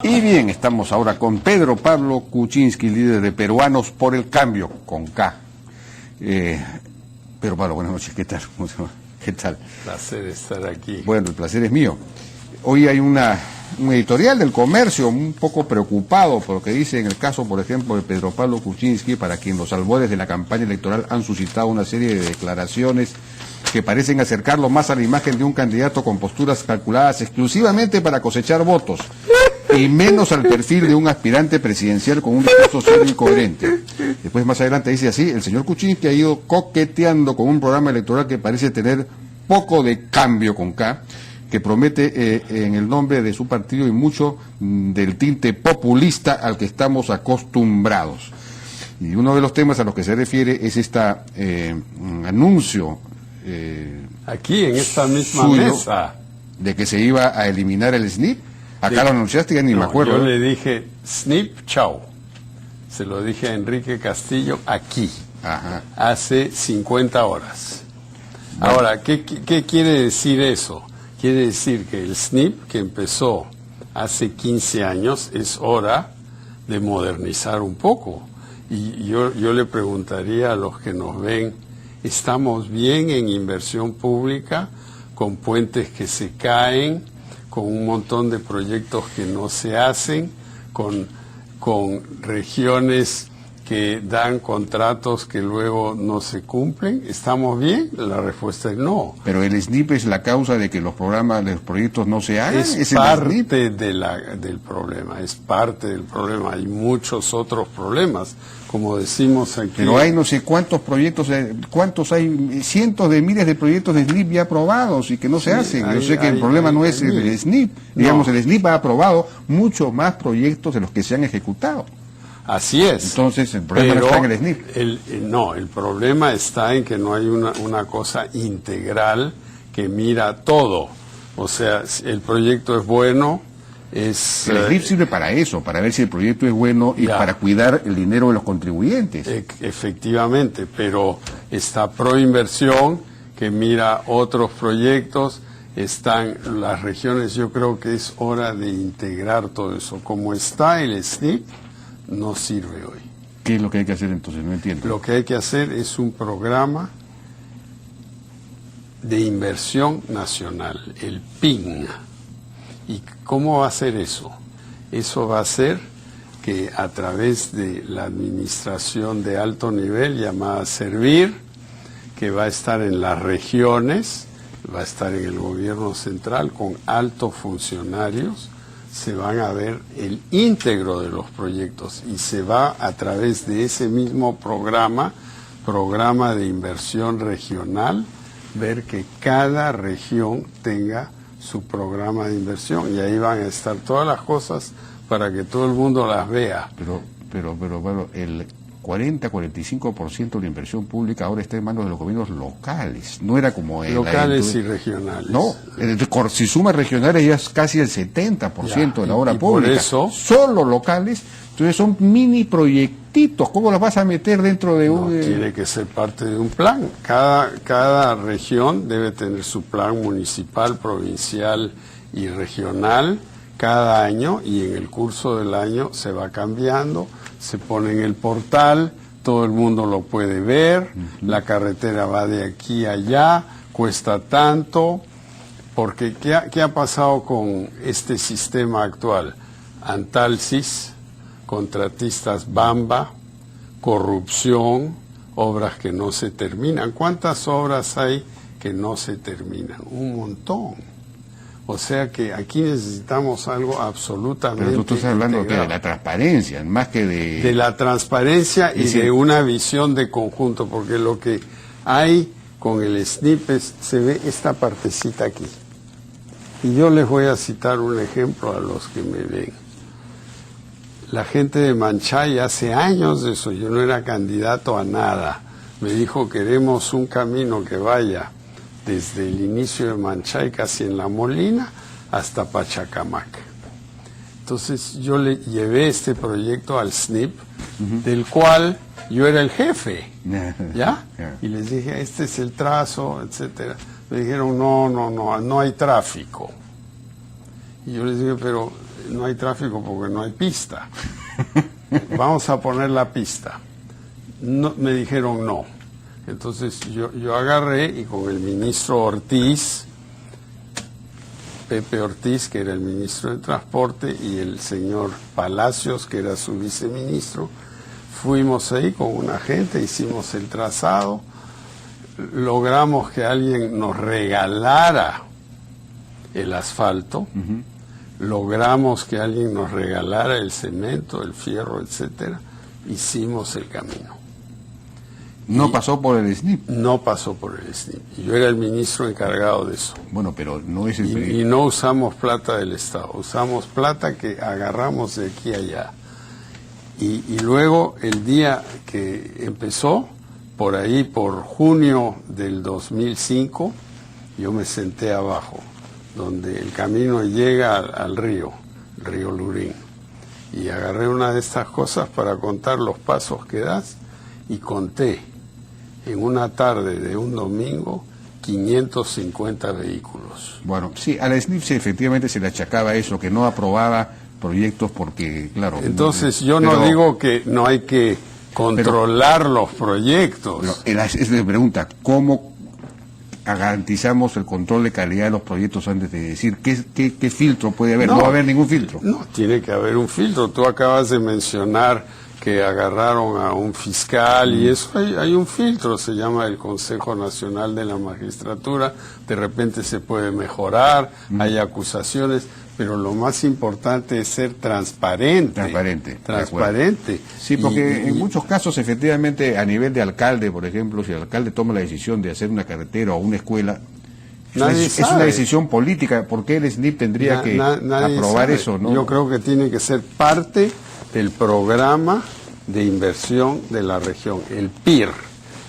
Y bien, estamos ahora con Pedro Pablo Kuczynski, líder de Peruanos por el Cambio, con K. Pedro Pablo, buenas noches, ¿qué tal? ¿Qué tal? Placer estar aquí. Bueno, el placer es mío. Hoy hay un editorial del Comercio un poco preocupado por lo que dice en el caso, por ejemplo, de Pedro Pablo Kuczynski, para quien los albores de la campaña electoral han suscitado una serie de declaraciones que parecen acercarlo más a la imagen de un candidato con posturas calculadas exclusivamente para cosechar votos, y menos al perfil de un aspirante presidencial con un discurso serio y coherente. Después, más adelante, dice así: el señor Kuczynski ha ido coqueteando con un programa electoral que parece tener poco de cambio con K, que promete en el nombre de su partido y mucho del tinte populista al que estamos acostumbrados. Y uno de los temas a los que se refiere es este anuncio aquí en esta misma suyo, mesa, de que se iba a eliminar el SNP. Acá lo anunciaste, ya ni me acuerdo. Yo le dije, SNP, chao. Se lo dije a Enrique Castillo aquí, hace 50 horas. Bueno. Ahora, ¿qué quiere decir eso? Quiere decir que el SNP, que empezó hace 15 años, es hora de modernizar un poco. Y yo le preguntaría a los que nos ven, ¿estamos bien en inversión pública, con puentes que se caen, con un montón de proyectos que no se hacen, con regiones que dan contratos que luego no se cumplen? ¿Estamos bien? La respuesta es no. Pero el SNP es la causa de que los proyectos no se hagan. Es parte del problema, es parte del problema. Hay muchos otros problemas, como decimos aquí. Pero hay no sé cuántos proyectos, hay cientos de miles de proyectos de SNP ya aprobados y que no se hacen. Yo sé que el problema no es el SNP. Digamos, el SNP ha aprobado muchos más proyectos de los que se han ejecutado. Así es. Entonces, el problema no está en el SNP. El problema está en que no hay una cosa integral que mira todo. O sea, el proyecto es bueno, el SNP sirve para eso, para ver si el proyecto es bueno y para cuidar el dinero de los contribuyentes. Efectivamente, pero está Proinversión, que mira otros proyectos, están las regiones. Yo creo que es hora de integrar todo eso. Como está el SNP, no sirve hoy. ¿Qué es lo que hay que hacer entonces? No entiendo. Lo que hay que hacer es un programa de inversión nacional, el PIN. ¿Y cómo va a ser eso? Eso va a ser que a través de la administración de alto nivel llamada Servir, que va a estar en las regiones, va a estar en el gobierno central con altos funcionarios, se van a ver el íntegro de los proyectos y se va a través de ese mismo programa de inversión regional, ver que cada región tenga su programa de inversión y ahí van a estar todas las cosas para que todo el mundo las vea. Pero bueno, el 40-45% de la inversión pública ahora está en manos de los gobiernos locales. No era como locales y regionales. No, si suma regionales ya es casi el 70% de la obra pública. Por eso, solo locales, entonces son mini proyectitos. ¿Cómo los vas a meter dentro de un...? Tiene que ser parte de un plan. Cada región debe tener su plan municipal, provincial y regional cada año, y en el curso del año se va cambiando, se pone en el portal, todo el mundo lo puede ver, la carretera va de aquí a allá, cuesta tanto, porque ¿qué ha pasado con este sistema actual? Antalsis, contratistas Bamba, corrupción, obras que no se terminan. ¿Cuántas obras hay que no se terminan? Un montón. O sea que aquí necesitamos algo absolutamente... Pero tú estás hablando de la transparencia, más que de... De la transparencia y de una visión de conjunto, porque lo que hay con el SNP se ve esta partecita aquí. Y yo les voy a citar un ejemplo a los que me ven. La gente de Manchay, hace años de eso, yo no era candidato a nada, me dijo: queremos un camino que vaya desde el inicio de Manchay, casi en La Molina, hasta Pachacamac. Entonces yo le llevé este proyecto al SNP, del cual yo era el jefe, ¿ya? Y les dije, este es el trazo, etcétera. Me dijeron, no hay tráfico. Y yo les dije, pero no hay tráfico porque no hay pista. Vamos a poner la pista. No, me dijeron no. Entonces yo agarré y con el ministro Ortiz, Pepe Ortiz, que era el ministro de Transporte, y el señor Palacios, que era su viceministro, fuimos ahí con una gente, hicimos el trazado, logramos que alguien nos regalara el asfalto, logramos que alguien nos regalara el cemento, el fierro, etcétera, hicimos el camino. No pasó por el SNIP. No pasó por el SNIP. Yo era el ministro encargado de eso. Bueno, pero no es el... Y no usamos plata del Estado, usamos plata que agarramos de aquí a allá. Y luego, el día que empezó, por ahí, por junio del 2005, yo me senté abajo, donde el camino llega al río, el río Lurín. Y agarré una de estas cosas para contar los pasos que das y conté en una tarde de un domingo 550 vehículos. Bueno, sí, a la SNIP efectivamente se le achacaba eso, que no aprobaba proyectos porque, claro... Entonces yo no digo que no hay que controlar los proyectos. Pero es la pregunta, ¿cómo garantizamos el control de calidad de los proyectos antes de decir qué filtro puede haber? No va a haber ningún filtro. No, tiene que haber un filtro. Tú acabas de mencionar que agarraron a un fiscal y eso hay un filtro, se llama el Consejo Nacional de la Magistratura, de repente se puede mejorar, hay acusaciones, pero lo más importante es ser transparente. Transparente. Sí, porque en muchos casos, efectivamente, a nivel de alcalde, por ejemplo, si el alcalde toma la decisión de hacer una carretera o una escuela, es una decisión política. ¿Por qué el SNIP tendría que aprobar eso? ¿No? Yo creo que tiene que ser parte del programa de inversión de la región, el PIR,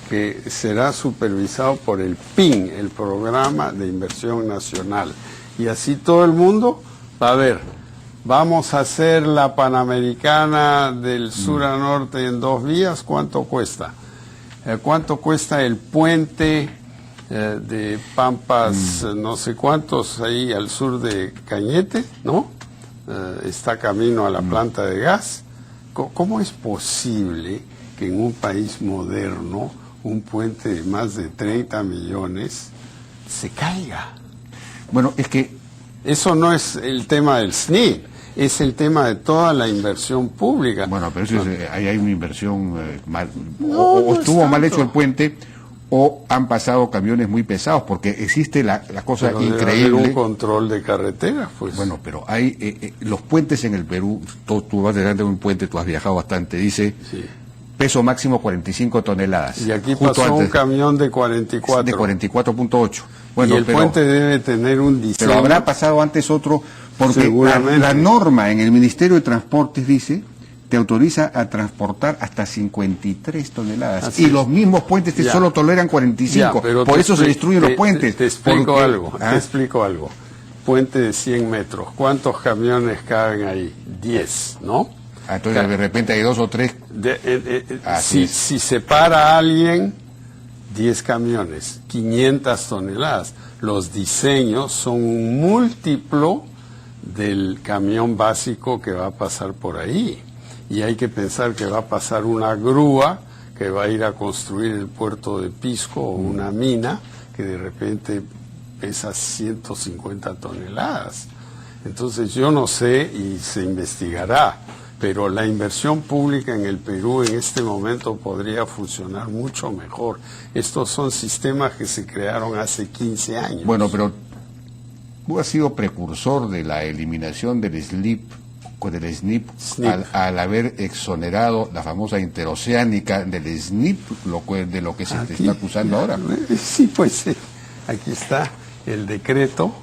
que será supervisado por el PIN, el Programa de Inversión Nacional. Y así todo el mundo va a ver, vamos a hacer la Panamericana del sur a norte en 2 vías, ¿cuánto cuesta? ¿Cuánto cuesta el puente de Pampas, no sé cuántos, ahí al sur de Cañete, ¿no? Está camino a la planta de gas. ¿Cómo es posible que en un país moderno un puente de más de 30 millones se caiga? Bueno, es que eso no es el tema del SNIP, es el tema de toda la inversión pública. Bueno, pero eso ahí hay una inversión mal, o estuvo mal hecho el puente, o han pasado camiones muy pesados, porque existe la cosa pero increíble. Debe haber un control de carreteras, pues. Bueno, pero hay los puentes en el Perú, tú vas delante de un puente, tú has viajado bastante, dice peso máximo 45 toneladas. Y aquí pasó un camión de 44. De 44.8. Bueno, y el puente debe tener un diseño. Pero habrá pasado antes otro, porque la norma en el Ministerio de Transportes dice, te autoriza a transportar hasta 53 toneladas. Así y es. los mismos puentes solo toleran 45. Por eso se destruyen los puentes. Te explico algo. Te explico algo. Puente de 100 metros. ¿Cuántos camiones caben ahí? 10, ¿no? Entonces de repente hay 2 o 3. Si se para alguien, 10 camiones, 500 toneladas. Los diseños son un múltiplo del camión básico que va a pasar por ahí. Y hay que pensar que va a pasar una grúa que va a ir a construir el puerto de Pisco o una mina que de repente pesa 150 toneladas. Entonces yo no sé y se investigará, pero la inversión pública en el Perú en este momento podría funcionar mucho mejor. Estos son sistemas que se crearon hace 15 años. Bueno, pero tú has sido precursor de la eliminación del SNIP, al haber exonerado la famosa interoceánica del SNIP, de lo que se te está acusando ahora. Sí, pues aquí está el decreto.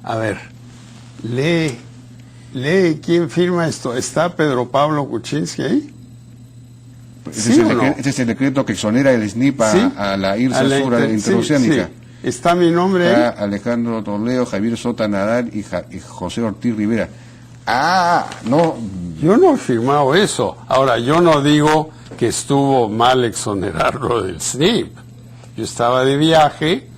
A ver, lee quién firma esto. ¿Está Pedro Pablo Kuczynski ahí? Ese es el decreto que exonera el SNIP a la IRSA Sur interoceánica. Sí. ¿Está mi nombre ahí? Alejandro Toledo, Javier Sota Nadal y José Ortiz Rivera. No. Yo no he firmado eso. Ahora, yo no digo que estuvo mal exonerarlo del SNIP. Yo estaba de viaje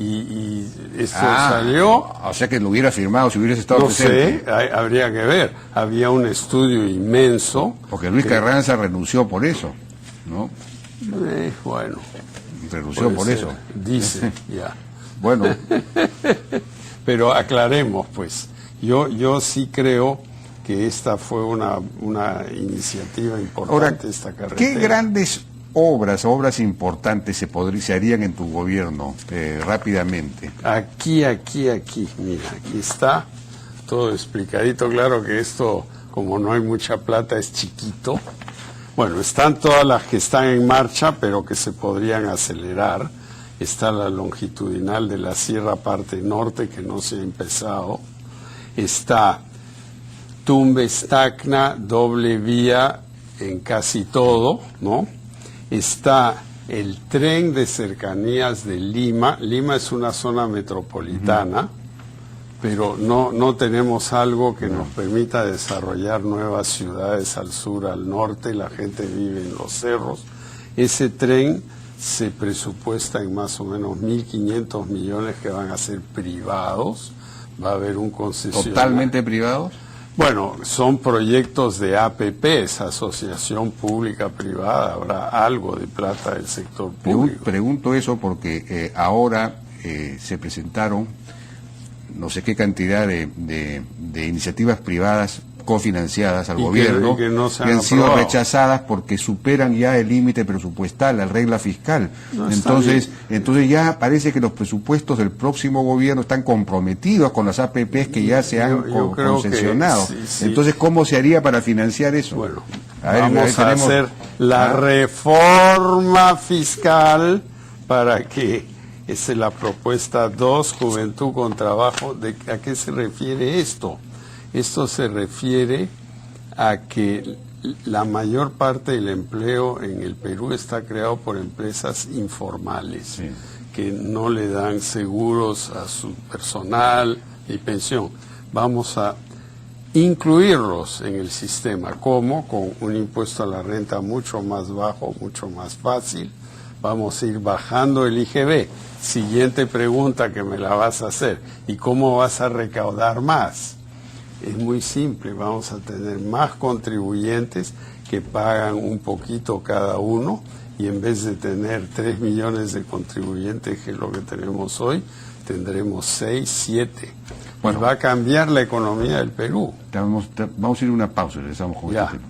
y esto salió. O sea que lo hubiera firmado si hubieras estado presente. No sé, habría que ver. Había un estudio inmenso. Porque Luis Carranza renunció por eso, ¿no? Bueno. Renunció por eso. Dice, ya. Bueno. Pero aclaremos, pues. Yo sí creo que esta fue una iniciativa importante. Ahora, esta carretera. ¿Qué grandes obras importantes se harían en tu gobierno rápidamente? Aquí, mira, aquí está todo explicadito. Claro que esto, como no hay mucha plata, es chiquito. Bueno, están todas las que están en marcha, pero que se podrían acelerar. Está la longitudinal de la Sierra Parte Norte, que no se ha empezado. Está Tumbes-Tacna, doble vía en casi todo, ¿no? Está el tren de cercanías de Lima. Lima es una zona metropolitana, pero no tenemos algo que nos permita desarrollar nuevas ciudades al sur, al norte. La gente vive en los cerros. Ese tren se presupuesta en más o menos 1.500 millones que van a ser privados. Va a haber un concesionario. ¿Totalmente privados? Bueno, son proyectos de APPs, Asociación Pública Privada. Habrá algo de plata del sector público. Pregunto eso porque ahora se presentaron no sé qué cantidad de iniciativas privadas cofinanciadas al gobierno que han sido rechazadas porque superan ya el límite presupuestal, la regla fiscal. Entonces ya parece que los presupuestos del próximo gobierno están comprometidos con las APPs que ya se han concesionado. Sí. Entonces, ¿cómo se haría para financiar eso? Bueno, vamos a hacer la reforma fiscal para que, esa es la propuesta 2, Juventud con Trabajo. ¿A qué se refiere esto? Esto se refiere a que la mayor parte del empleo en el Perú está creado por empresas informales, que no le dan seguros a su personal y pensión. Vamos a incluirlos en el sistema. ¿Cómo? Con un impuesto a la renta mucho más bajo, mucho más fácil. Vamos a ir bajando el IGB. Siguiente pregunta que me la vas a hacer. ¿Y cómo vas a recaudar más? Es muy simple, vamos a tener más contribuyentes que pagan un poquito cada uno, y en vez de tener 3 millones de contribuyentes, que es lo que tenemos hoy, tendremos 6, 7. Bueno, va a cambiar la economía del Perú. Vamos a ir a una pausa y regresamos con este tema.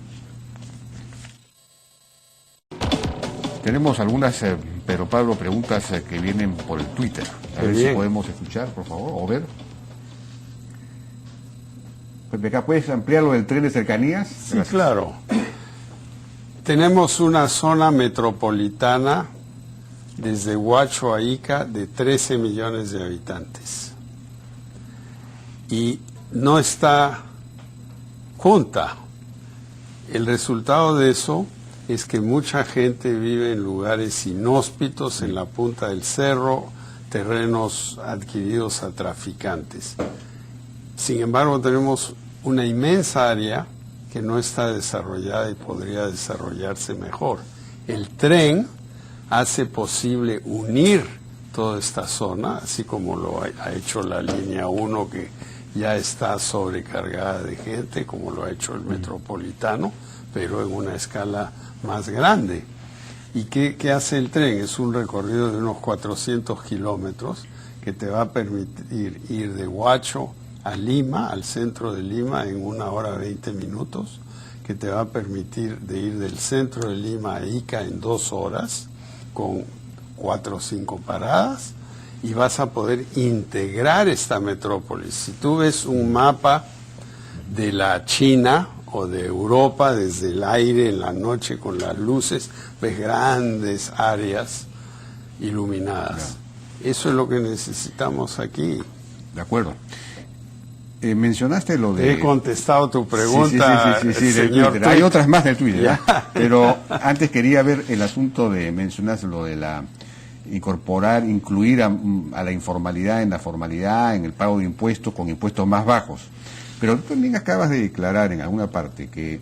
Tenemos algunas, Pedro Pablo, preguntas que vienen por el Twitter. A ver si podemos escuchar, por favor, o ver. ¿Puedes ampliar lo del tren de cercanías? Sí, claro. Tenemos una zona metropolitana desde Huacho a Ica de 13 millones de habitantes. Y no está junta. El resultado de eso es que mucha gente vive en lugares inhóspitos, en la punta del cerro, terrenos adquiridos a traficantes. Sin embargo, tenemos una inmensa área que no está desarrollada y podría desarrollarse mejor. El tren hace posible unir toda esta zona, así como lo ha hecho la línea 1, que ya está sobrecargada de gente, como lo ha hecho el metropolitano, pero en una escala más grande. ¿Y qué hace el tren? Es un recorrido de unos 400 kilómetros que te va a permitir ir de Huacho a Lima, al centro de Lima, en 1 hora 20 minutos, que te va a permitir de ir del centro de Lima a Ica en 2 horas, con 4 o 5 paradas, y vas a poder integrar esta metrópolis. Si tú ves un mapa de la China o de Europa desde el aire en la noche con las luces, ves grandes áreas iluminadas. Eso es lo que necesitamos aquí. De acuerdo. Mencionaste lo de... He contestado tu pregunta, sí, señor Twitter. Hay otras más del Twitter, pero antes quería ver el asunto de, mencionaste lo de la incluir a la informalidad en la formalidad, en el pago de impuestos con impuestos más bajos. Pero tú también acabas de declarar en alguna parte que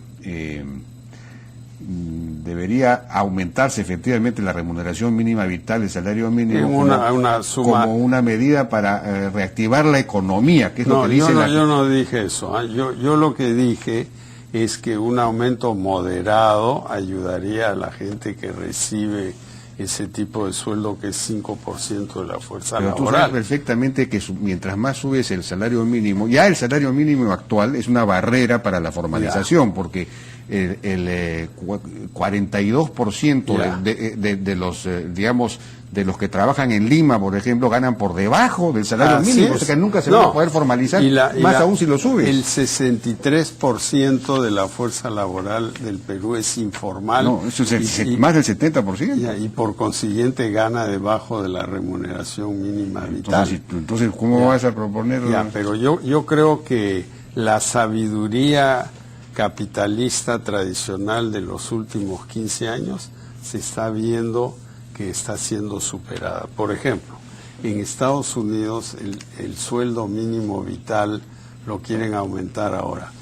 debería aumentarse efectivamente la remuneración mínima vital, el salario mínimo, una suma, como una medida para reactivar la economía, que es lo que dice yo no dije eso. Yo lo que dije es que un aumento moderado ayudaría a la gente que recibe ese tipo de sueldo, que es 5% de la fuerza laboral. Tú sabes perfectamente que mientras más subes el salario mínimo, ya el salario mínimo actual es una barrera para la formalización, porque el 42% de los, digamos, de los que trabajan en Lima, por ejemplo, ganan por debajo del salario mínimo, o sea que nunca se va a poder formalizar, más aún si lo subes. El 63% de la fuerza laboral del Perú es informal. No, eso es más del 70%. Y por consiguiente gana debajo de la remuneración mínima vital. Entonces ¿cómo vas a proponer? Pero yo creo que la sabiduría capitalista tradicional de los últimos 15 años se está viendo que está siendo superada. Por ejemplo, en Estados Unidos el sueldo mínimo vital lo quieren aumentar ahora.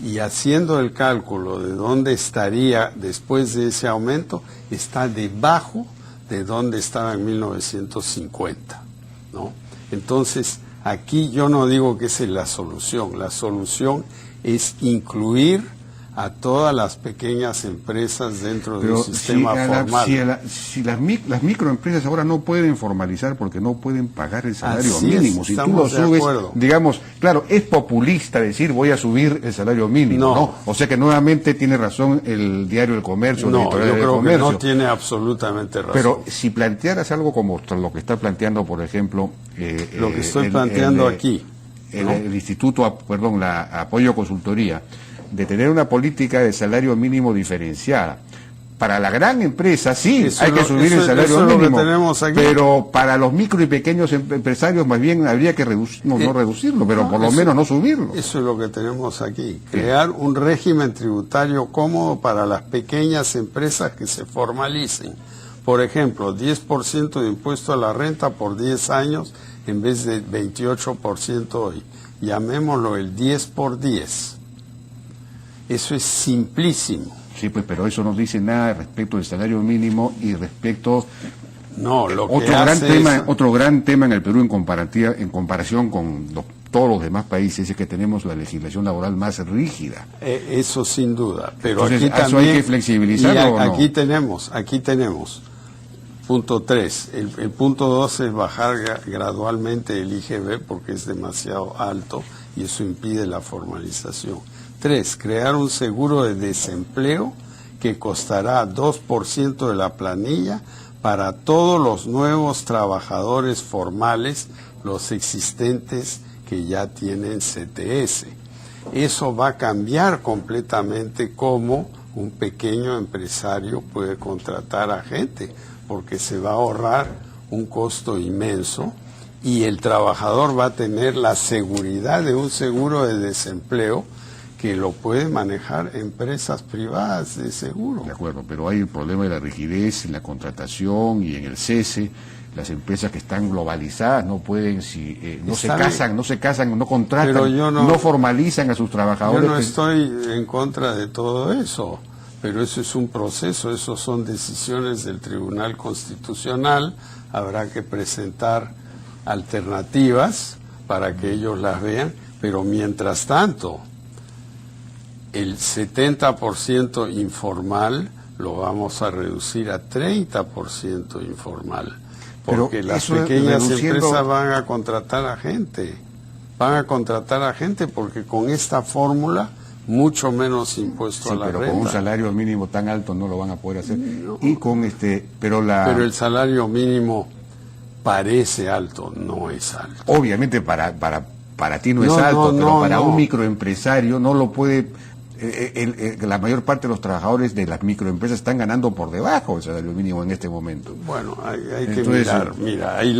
Y haciendo el cálculo de dónde estaría después de ese aumento, está debajo de donde estaba en 1950, ¿no? Entonces, aquí yo no digo que esa es la solución. La solución es incluir a todas las pequeñas empresas dentro del sistema formal. Si las microempresas ahora no pueden formalizar porque no pueden pagar el salario mínimo, si tú lo subes, digamos, claro, es populista decir voy a subir el salario mínimo, ¿no? O sea que nuevamente tiene razón el diario El Comercio. No, yo creo que no tiene absolutamente razón. Pero si plantearas algo como lo que está planteando, por ejemplo, lo que estoy planteando aquí, el Instituto, la Apoyo Consultoría, de tener una política de salario mínimo diferenciada. Para la gran empresa sí hay que subir el salario mínimo, pero para los micro y pequeños empresarios más bien habría que no reducirlo, pero por lo menos no subirlo. Eso es lo que tenemos aquí, crear un régimen tributario cómodo para las pequeñas empresas que se formalicen. Por ejemplo, 10% de impuesto a la renta por 10 años en vez de 28% hoy. Llamémoslo el 10 por 10. Eso es simplísimo. Sí, pues, pero eso no dice nada respecto del salario mínimo y respecto... No, lo que otro gran tema en el Perú en comparación con todos los demás países es que tenemos la legislación laboral más rígida. Eso sin duda, pero entonces, aquí ¿eso también... hay que flexibilizarlo o no? Aquí tenemos. Punto 3. El punto 2 es bajar gradualmente el IGB porque es demasiado alto y eso impide la formalización. 3. Crear un seguro de desempleo que costará 2% de la planilla para todos los nuevos trabajadores formales, los existentes que ya tienen CTS. Eso va a cambiar completamente cómo un pequeño empresario puede contratar a gente, porque se va a ahorrar un costo inmenso y el trabajador va a tener la seguridad de un seguro de desempleo que lo pueden manejar empresas privadas de seguro. De acuerdo, pero hay el problema de la rigidez en la contratación y en el cese. Las empresas que están globalizadas no pueden, no se casan, no contratan, no formalizan a sus trabajadores. Yo no estoy en contra de todo eso, pero eso es un proceso, eso son decisiones del Tribunal Constitucional, habrá que presentar alternativas para que ellos las vean, pero mientras tanto, el 70% informal lo vamos a reducir a 30% informal, porque las pequeñas empresas van a contratar a gente, porque con esta fórmula mucho menos impuesto a la renta. Pero con un salario mínimo tan alto no lo van a poder hacer. No. Y con pero el salario mínimo parece alto, no es alto. Obviamente para ti no es alto, pero para un microempresario no lo puede. La mayor parte de los trabajadores de las microempresas están ganando por debajo del salario mínimo en este momento. Bueno, hay que mirar. Mira, ahí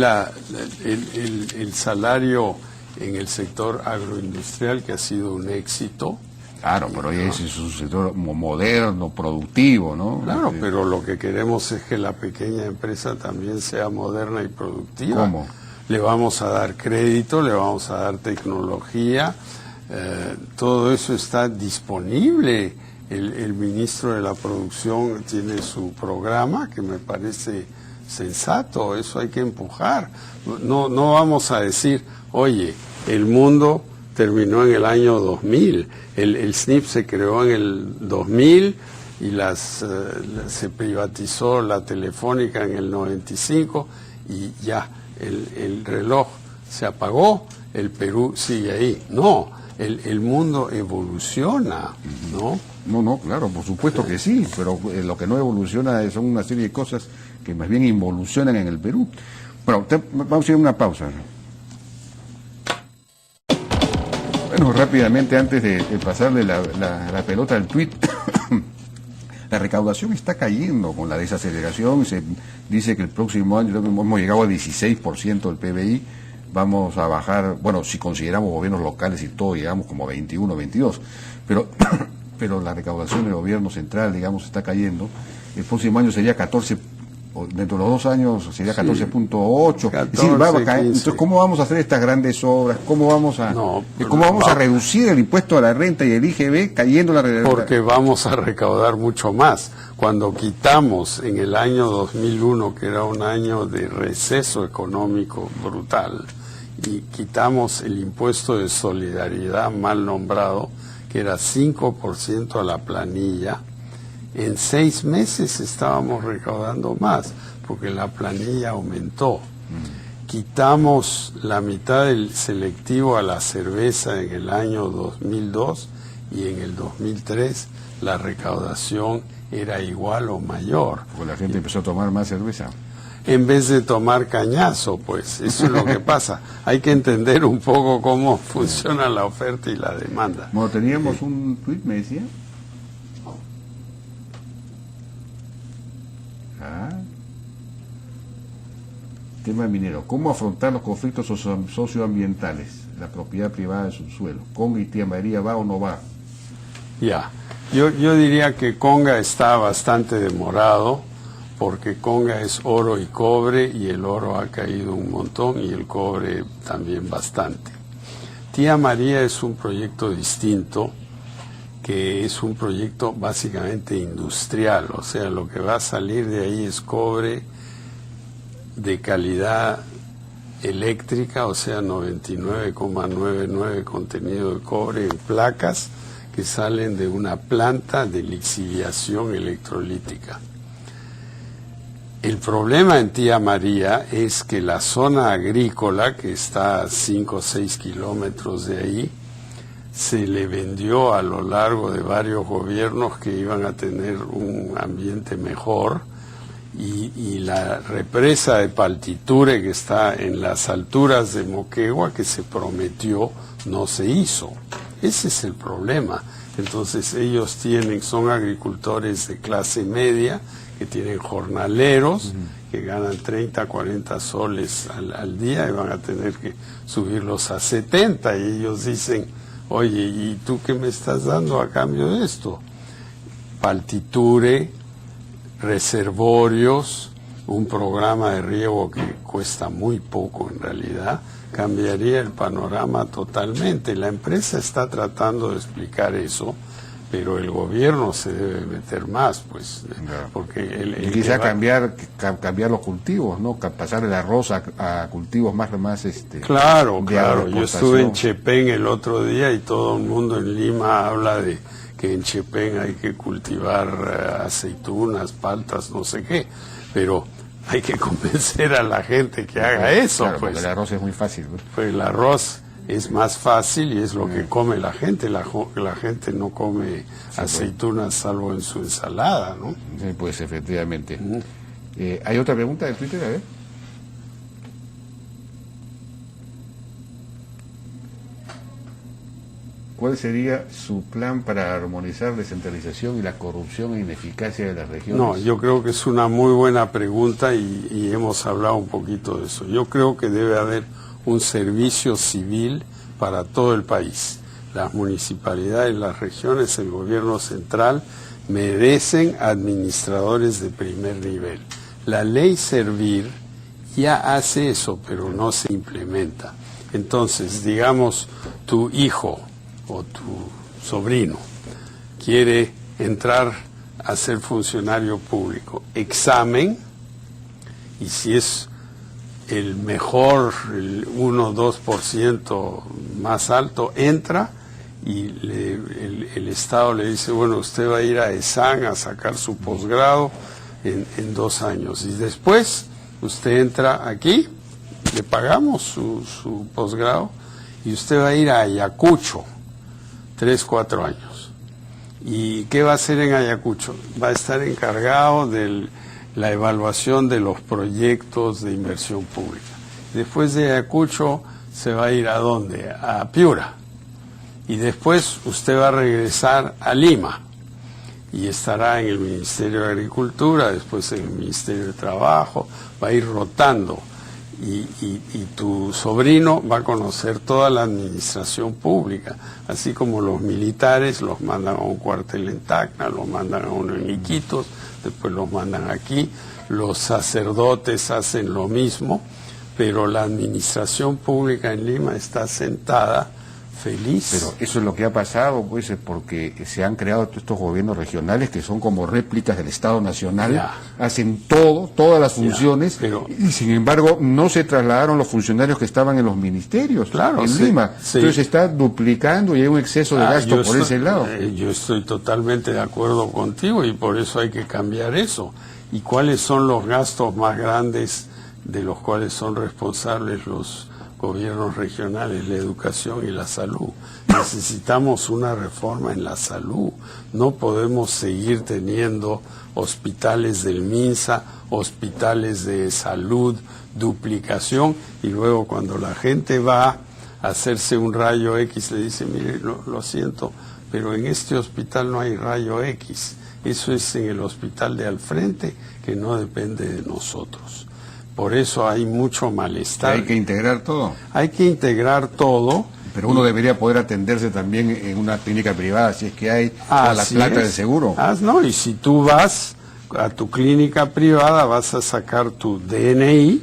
el salario en el sector agroindustrial, que ha sido un éxito. Claro, pero hoy ese es un sector moderno, productivo, ¿no? Claro, pero lo que queremos es que la pequeña empresa también sea moderna y productiva. ¿Cómo? Le vamos a dar crédito, le vamos a dar tecnología, todo eso está disponible el ministro de la Producción tiene su programa, que me parece sensato, eso hay que empujar. No vamos a decir, oye, el mundo terminó en el año 2000, el SNIP se creó en el 2000 y se privatizó la Telefónica en el 95 y ya, el reloj se apagó, el Perú sigue ahí. No, el mundo evoluciona, ¿no? No, claro, por supuesto que sí, pero lo que no evoluciona son una serie de cosas que más bien involucionan en el Perú. Bueno, vamos a ir a una pausa. Bueno, rápidamente, antes de pasarle la pelota al tuit, la recaudación está cayendo con la desaceleración. Se dice que el próximo año hemos llegado al 16% del PBI, vamos a bajar, bueno, si consideramos gobiernos locales y todo, llegamos como 21, 22, pero la recaudación del gobierno central, digamos, está cayendo. El próximo año sería 14, dentro de los 2 años sería 14.8. Es decir, va a caer. Entonces, ¿cómo vamos a hacer estas grandes obras? ¿Cómo vamos a reducir el impuesto a la renta y el IGB cayendo la realidad? Porque vamos a recaudar mucho más. Cuando quitamos en el año 2001, que era un año de receso económico brutal, y quitamos el impuesto de solidaridad mal nombrado, que era 5% a la planilla, en 6 meses estábamos recaudando más, porque la planilla aumentó. Quitamos la mitad del selectivo a la cerveza en el año 2002 y en el 2003 la recaudación era igual o mayor. Porque la gente empezó a tomar más cerveza. En vez de tomar cañazo, pues, eso es lo que pasa. Hay que entender un poco cómo funciona la oferta y la demanda. Bueno, teníamos un tuit, me decía. Tema minero. ¿Cómo afrontar los conflictos socioambientales? La propiedad privada de subsuelo. ¿Conga y Tía María va o no va? Ya. Yo diría que Conga está bastante demorado, porque Conga es oro y cobre, y el oro ha caído un montón y el cobre también bastante. Tía María es un proyecto distinto, que es un proyecto básicamente industrial, o sea, lo que va a salir de ahí es cobre de calidad eléctrica, o sea, 99,99 contenido de cobre en placas que salen de una planta de lixiviación electrolítica. El problema en Tía María es que la zona agrícola, que está a 5 o 6 kilómetros de ahí, se le vendió a lo largo de varios gobiernos que iban a tener un ambiente mejor, y la represa de Paltiture, que está en las alturas de Moquegua, que se prometió, no se hizo. Ese es el problema. Entonces ellos son agricultores de clase media, que tienen jornaleros, que ganan 30, 40 soles al día, y van a tener que subirlos a 70, y ellos dicen, oye, ¿y tú qué me estás dando a cambio de esto? Paltiture, reservorios, un programa de riego que cuesta muy poco en realidad, cambiaría el panorama totalmente. La empresa está tratando de explicar eso, pero el gobierno se debe meter más, pues, porque y quizá cambiar los cultivos, ¿no? Pasar el arroz a cultivos más Claro. Yo estuve en Chepén el otro día y todo el mundo en Lima habla de que en Chepén hay que cultivar aceitunas, paltas, no sé qué, pero hay que convencer a la gente que haga eso. Claro, pues el arroz es muy fácil. Pues el arroz es más fácil y es lo que come la gente. La gente no come aceitunas salvo en su ensalada, ¿no? Sí, pues efectivamente. ¿Hay otra pregunta de Twitter? A ver. ¿Cuál sería su plan para armonizar descentralización y la corrupción e ineficacia de las regiones? No, yo creo que es una muy buena pregunta y hemos hablado un poquito de eso. Yo creo que debe haber un servicio civil para todo el país. Las municipalidades, las regiones, el gobierno central merecen administradores de primer nivel. La ley Servir ya hace eso, pero no se implementa. Entonces, digamos, tu hijo o tu sobrino quiere entrar a ser funcionario público. Examen, y si es el mejor, el 1-2% más alto, entra y el Estado le dice, bueno, usted va a ir a ESAN a sacar su posgrado en 2 años. Y después usted entra aquí, le pagamos su posgrado, y usted va a ir a Ayacucho 3-4 años. ¿Y qué va a hacer en Ayacucho? Va a estar encargado de la evaluación de los proyectos de inversión pública. Después de Ayacucho se va a ir ¿a dónde? A Piura. Y después usted va a regresar a Lima y estará en el Ministerio de Agricultura, después en el Ministerio de Trabajo, va a ir rotando. Y tu sobrino va a conocer toda la administración pública, así como los militares los mandan a un cuartel en Tacna, los mandan a uno en Iquitos, después los mandan aquí, los sacerdotes hacen lo mismo, pero la administración pública en Lima está sentada feliz. Pero eso es lo que ha pasado, pues, porque se han creado estos gobiernos regionales que son como réplicas del Estado Nacional, ya. Hacen todas las funciones, pero, y sin embargo no se trasladaron los funcionarios que estaban en los ministerios, claro, en Lima. Sí. Entonces se está duplicando y hay un exceso de gasto por ese lado. Yo estoy totalmente de acuerdo contigo y por eso hay que cambiar eso. ¿Y cuáles son los gastos más grandes de los cuales son responsables los gobiernos regionales? La educación y la salud. Necesitamos una reforma en la salud. No podemos seguir teniendo hospitales del MINSA, hospitales de salud, duplicación, y luego cuando la gente va a hacerse un rayo X le dice, mire, lo siento, pero en este hospital no hay rayo X. Eso es en el hospital de al frente, que no depende de nosotros. Por eso hay mucho malestar. Hay que integrar todo. Hay que integrar todo. Pero uno debería poder atenderse también en una clínica privada, si es que hay toda la plata de seguro. No, y si tú vas a tu clínica privada, vas a sacar tu DNI,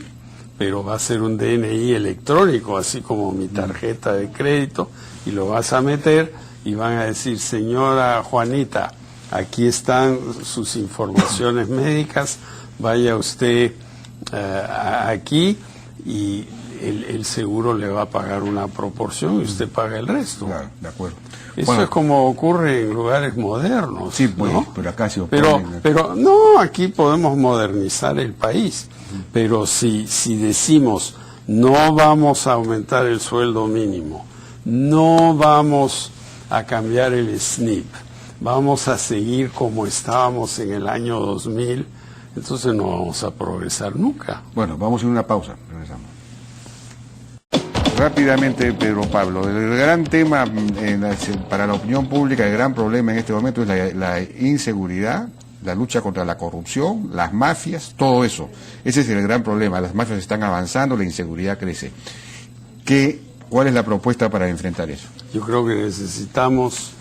pero va a ser un DNI electrónico, así como mi tarjeta de crédito, y lo vas a meter y van a decir, señora Juanita, aquí están sus informaciones médicas, vaya usted aquí, y el seguro le va a pagar una proporción y usted paga el resto. Claro, de acuerdo. Eso es como ocurre en lugares modernos. Sí, pues, ¿no? pero acá se oponen. Pero no, aquí podemos modernizar el país. Pero si decimos no vamos a aumentar el sueldo mínimo, no vamos a cambiar el SNIP, vamos a seguir como estábamos en el año 2000, entonces no vamos a progresar nunca. Bueno, vamos a ir a una pausa, regresamos. Rápidamente, Pedro Pablo, el gran tema para la opinión pública, el gran problema en este momento es la inseguridad, la lucha contra la corrupción, las mafias, todo eso. Ese es el gran problema, las mafias están avanzando, la inseguridad crece. ¿Cuál es la propuesta para enfrentar eso? Yo creo que necesitamos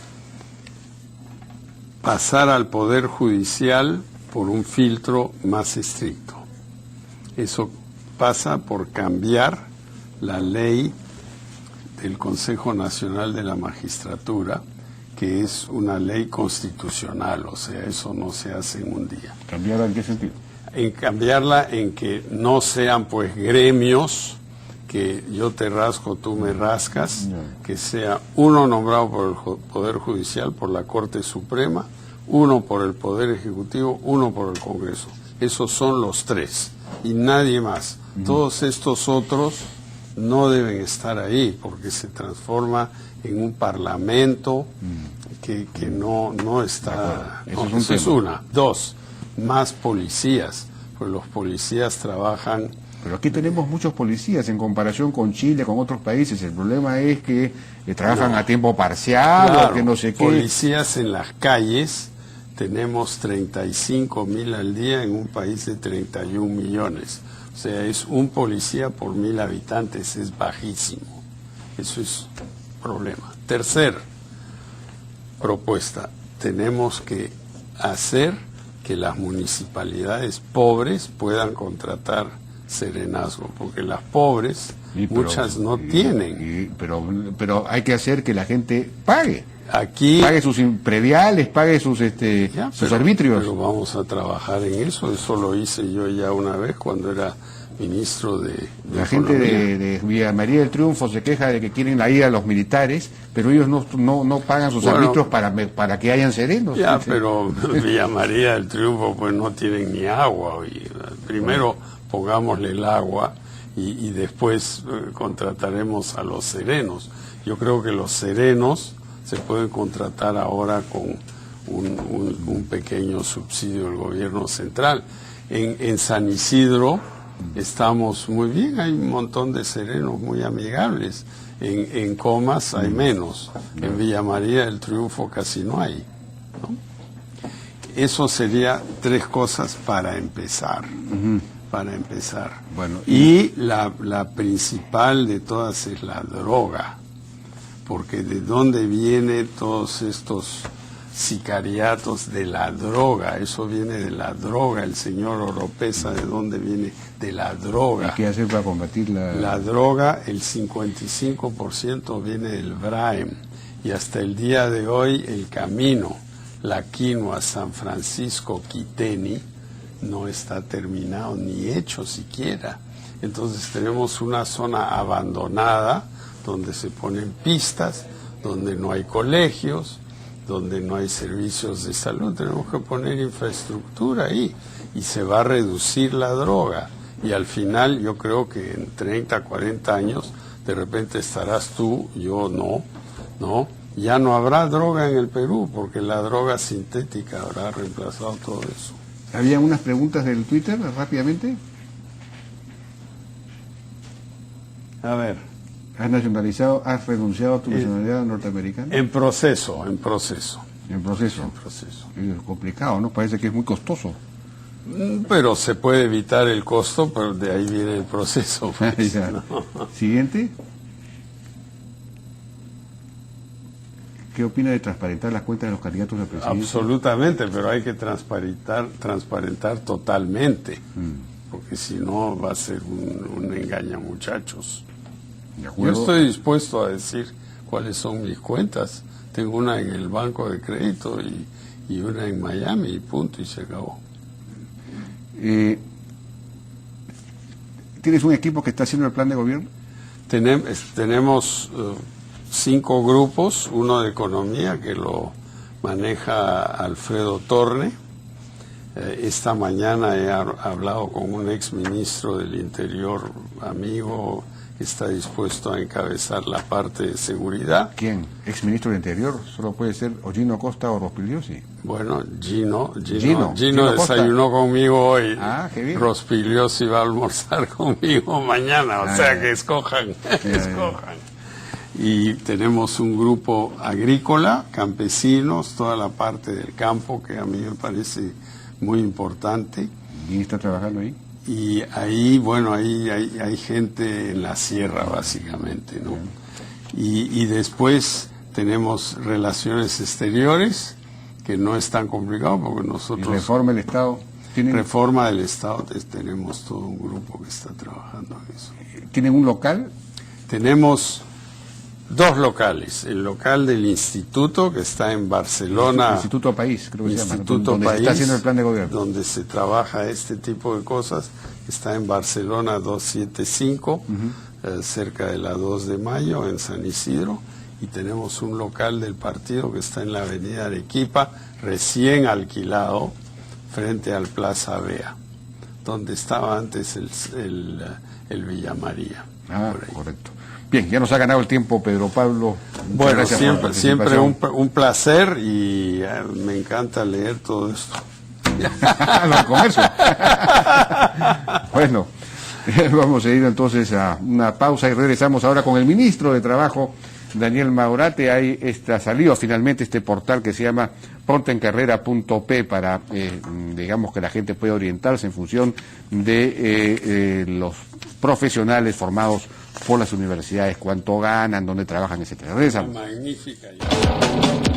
pasar al Poder Judicial por un filtro más estricto. Eso pasa por cambiar la ley del Consejo Nacional de la Magistratura, que es una ley constitucional, o sea, eso no se hace en un día. ¿Cambiarla en qué sentido? En cambiarla en que no sean pues gremios, que yo te rasco, tú me rascas, que sea uno nombrado por el Poder Judicial, por la Corte Suprema, uno por el Poder Ejecutivo, uno por el Congreso. Esos son los tres, y nadie más. Todos estos otros no deben estar ahí, porque se transforma en un parlamento que no está... Eso es una. Dos, más policías, pues los policías trabajan... Pero aquí tenemos muchos policías en comparación con Chile, con otros países. El problema es que trabajan a tiempo parcial, claro, o que no sé qué. Policías en las calles, tenemos 35.000 al día en un país de 31 millones. O sea, es un policía por 1.000 habitantes, es bajísimo. Eso es problema. Tercer propuesta, tenemos que hacer que las municipalidades pobres puedan contratar serenazgo, porque las pobres, muchas no tienen. Pero hay que hacer que la gente pague. aquí pague sus prediales, pague sus sus arbitrios. Pero vamos a trabajar en eso. Eso lo hice yo ya una vez cuando era ministro de La gente de Villa María del Triunfo se queja de que quieren la ida a los militares, pero ellos no pagan sus arbitrios para que hayan serenos. Ya, pero Villa María del Triunfo pues no tienen ni agua. Primero pongámosle el agua y después contrataremos a los serenos. Yo creo que los serenos se pueden contratar ahora con un pequeño subsidio del gobierno central. En San Isidro estamos muy bien, hay un montón de serenos muy amigables. En Comas hay menos, en Villa María del Triunfo casi no hay, ¿no? Eso sería 3 cosas para empezar. Para empezar. Bueno, y la principal de todas es la droga, porque de dónde vienen todos estos sicariatos de la droga, eso viene de la droga. El señor Oropesa, ¿de dónde viene? De la droga. ¿Qué hacer para combatir la droga? El 55% viene del Braem, y hasta el día de hoy el camino, la quinoa, San Francisco, Quiteni, no está terminado ni hecho siquiera. Entonces tenemos una zona abandonada donde se ponen pistas, donde no hay colegios, donde no hay servicios de salud. Tenemos que poner infraestructura ahí y se va a reducir la droga. Y al final yo creo que en 30, 40 años de repente estarás tú, yo no, ya no habrá droga en el Perú porque la droga sintética habrá reemplazado todo eso. Había unas preguntas del Twitter, rápidamente. A ver. ¿Has renunciado a tu nacionalidad norteamericana? En proceso. En proceso. Es complicado, ¿no? Parece que es muy costoso. Pero se puede evitar el costo, pero de ahí viene el proceso. Pues, ¿no? Siguiente. ¿Qué opina de transparentar las cuentas de los candidatos a presidente? Absolutamente, pero hay que transparentar totalmente, porque si no va a ser un engaño, muchachos. Yo estoy dispuesto a decir cuáles son mis cuentas. Tengo una en el banco de crédito y una en Miami, y punto, y se acabó. ¿Tienes un equipo que está haciendo el plan de gobierno? Tenemos 5 grupos, uno de economía que lo maneja Alfredo Torne. Esta mañana he hablado con un exministro del Interior, amigo, que está dispuesto a encabezar la parte de seguridad. ¿Quién? ¿Exministro del Interior? ¿Solo puede ser o Gino Costa o Rospigliosi? Bueno, Gino desayunó conmigo hoy. Ah, qué bien. Rospigliosi va a almorzar conmigo mañana, o sea que escojan. Y tenemos un grupo agrícola, campesinos, toda la parte del campo, que a mí me parece muy importante. ¿Quién está trabajando ahí? Y ahí, bueno, ahí hay gente en la sierra, básicamente, ¿no? Y después tenemos relaciones exteriores, que no es tan complicado, porque nosotros... ¿Y reforma del Estado? Reforma del Estado, tenemos todo un grupo que está trabajando en eso. ¿Tienen un local? Tenemos 2 locales. El local del Instituto, que está en Barcelona. Instituto País, creo que se llama. Instituto País, se está haciendo el plan de gobierno. Donde se trabaja este tipo de cosas. Está en Barcelona 275, cerca de la 2 de Mayo, en San Isidro. Y tenemos un local del partido que está en la avenida Arequipa, recién alquilado, frente al Plaza Bea, donde estaba antes el Villa María. Ah, correcto. Bien, ya nos ha ganado el tiempo, Pedro Pablo. Bueno, siempre un placer, y me encanta leer todo esto. Los comercios. Bueno, vamos a ir entonces a una pausa y regresamos ahora con el ministro de Trabajo, Daniel Maurate. Hay salido finalmente este portal que se llama ponteencarrera.p para, digamos, que la gente pueda orientarse en función de los profesionales formados por las universidades, cuánto ganan, dónde trabajan, etcétera. Regresamos. Magnífica.